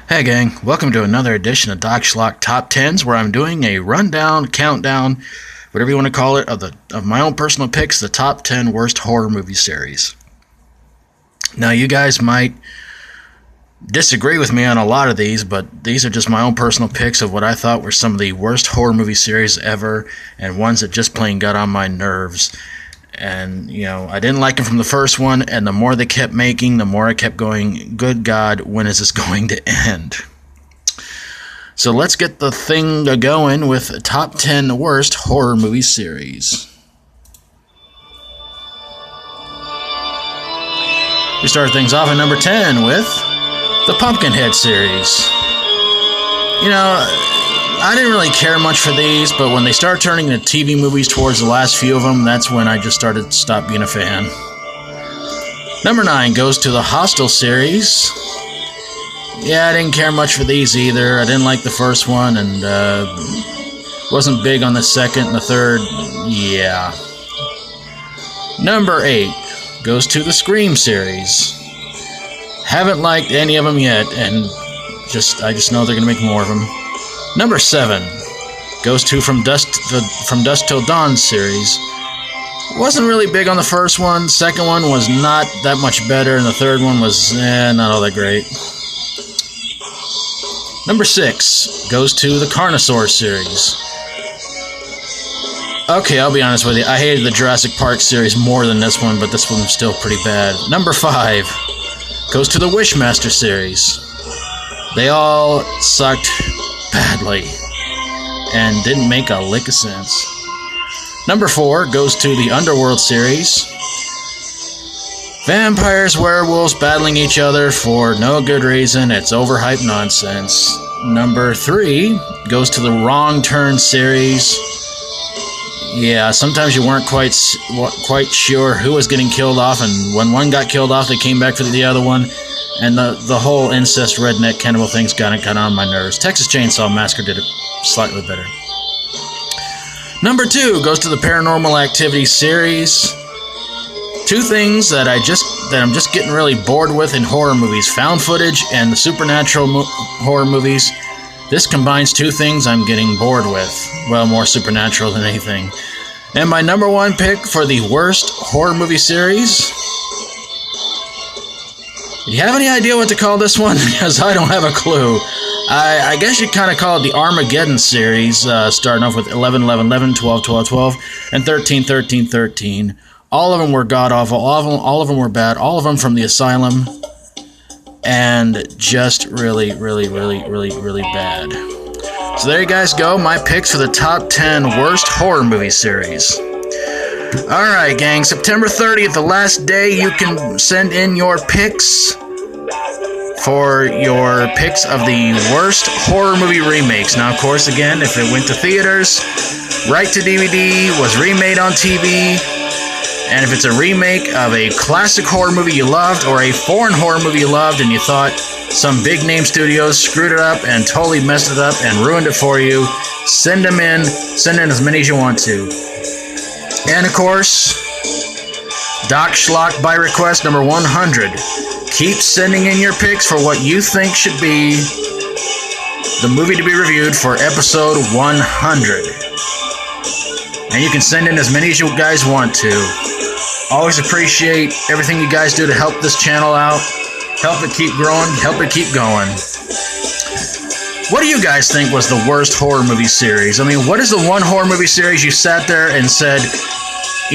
Hey gang, welcome to another edition of Doc Schlock Top 10s, where I'm doing a rundown, countdown, whatever you want to call it, of my own personal picks, the top 10 worst horror movie series. Now you guys might disagree with me on a lot of these, but these are just my own personal picks of what I thought were some of the worst horror movie series ever, and ones that just plain got on my nerves. And, I didn't like them from the first one, and the more they kept making, the more I kept going, good God, when is this going to end? So let's get the thing going with top 10 worst horror movie series. We start things off at number 10 with the Pumpkinhead series. I didn't really care much for these, but when they start turning into TV movies towards the last few of them, that's when I just started to stop being a fan. Number 9 goes to the Hostel series. Yeah, I didn't care much for these either. I didn't like the first one, and wasn't big on the second and the third. Yeah. Number 8 goes to the Scream series. Haven't liked any of them yet, and I just know they're going to make more of them. Number 7 goes to From Dusk Till Dawn series. Wasn't really big on the first one. Second one was not that much better, and the third one was not all that great. Number 6 goes to the Carnosaur series. Okay, I'll be honest with you. I hated the Jurassic Park series more than this one, but this one's still pretty bad. Number 5 goes to the Wishmaster series. They all sucked badly and didn't make a lick of sense. Number 4 goes to the Underworld series. Vampires, werewolves battling each other for no good reason. It's overhyped nonsense. Number 3 goes to the Wrong Turn series. Yeah, sometimes you weren't quite sure who was getting killed off, and when one got killed off, they came back for the other one. And the whole incest redneck cannibal thing's got on my nerves. Texas Chainsaw Massacre did it slightly better. Number 2 goes to the Paranormal Activity series. Two things that I'm just getting really bored with in horror movies: found footage and the supernatural horror movies. This combines two things I'm getting bored with. Well, more supernatural than anything. And my number 1 pick for the worst horror movie series. Do you have any idea what to call this one? Because I don't have a clue. I guess you'd kind of call it the Armageddon series, starting off with 11, 11, 11, 12, 12, 12, and 13, 13, 13. All of them were god-awful. All of them were bad. All of them from the Asylum. And just really, really, really, really, really bad. So there you guys go. My picks for the top 10 worst horror movie series. Alright, gang. September 30th, the last day you can send in your picks for your picks of the worst horror movie remakes. Now, of course, again, if it went to theaters, right to DVD, was remade on TV, and if it's a remake of a classic horror movie you loved or a foreign horror movie you loved and you thought some big-name studios screwed it up and totally messed it up and ruined it for you, send them in. Send in as many as you want to. And, of course, Doc Schlock by request number 100. Keep sending in your picks for what you think should be the movie to be reviewed for episode 100. And you can send in as many as you guys want to. Always appreciate everything you guys do to help this channel out. Help it keep growing. Help it keep going. What do you guys think was the worst horror movie series? I mean, what is the one horror movie series you sat there and said,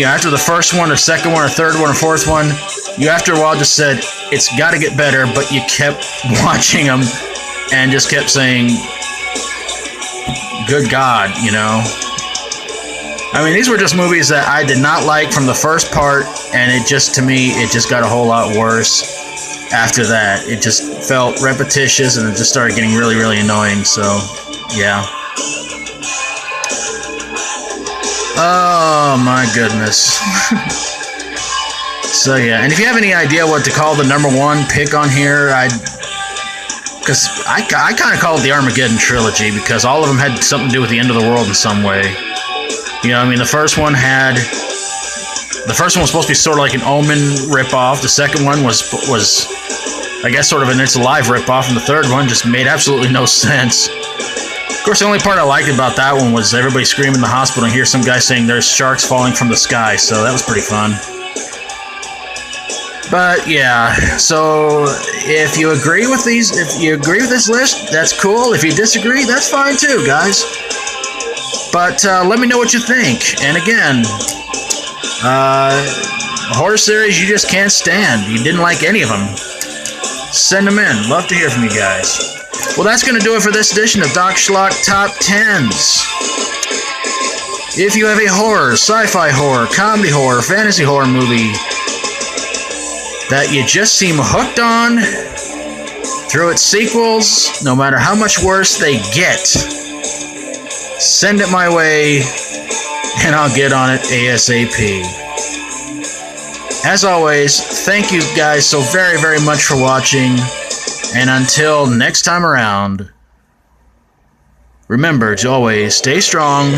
after the first one or second one or third one or fourth one, you after a while just said, it's got to get better, but you kept watching them and just kept saying, good God, I mean, these were just movies that I did not like from the first part, and it just got a whole lot worse after that. It just felt repetitious, and it just started getting really, really annoying, so, yeah. Oh, my goodness. So, yeah, and if you have any idea what to call the number 1 pick on here, because I kind of call it the Armageddon trilogy, because all of them had something to do with the end of the world in some way. The first one was supposed to be sort of like an Omen ripoff. The second one was I guess sort of an It's Alive ripoff, and the third one just made absolutely no sense. Of course, the only part I liked about that one was everybody screaming in the hospital and hear some guy saying there's sharks falling from the sky, so that was pretty fun. But yeah, so if you agree with this list, that's cool. If you disagree, that's fine too, guys. But let me know what you think. And again, horror series you just can't stand. You didn't like any of them. Send them in. Love to hear from you guys. Well, that's going to do it for this edition of Doc Schlock Top 10s. If you have a horror, sci-fi horror, comedy horror, fantasy horror movie that you just seem hooked on through its sequels, no matter how much worse they get, send it my way and I'll get on it ASAP. As always, thank you guys so very, very much for watching. And until next time around, remember to always stay strong.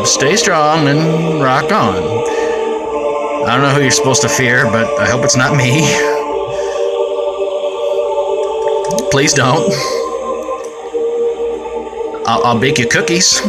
Stay strong and rock on. I don't know who you're supposed to fear, but I hope it's not me. Please don't. I'll bake you cookies.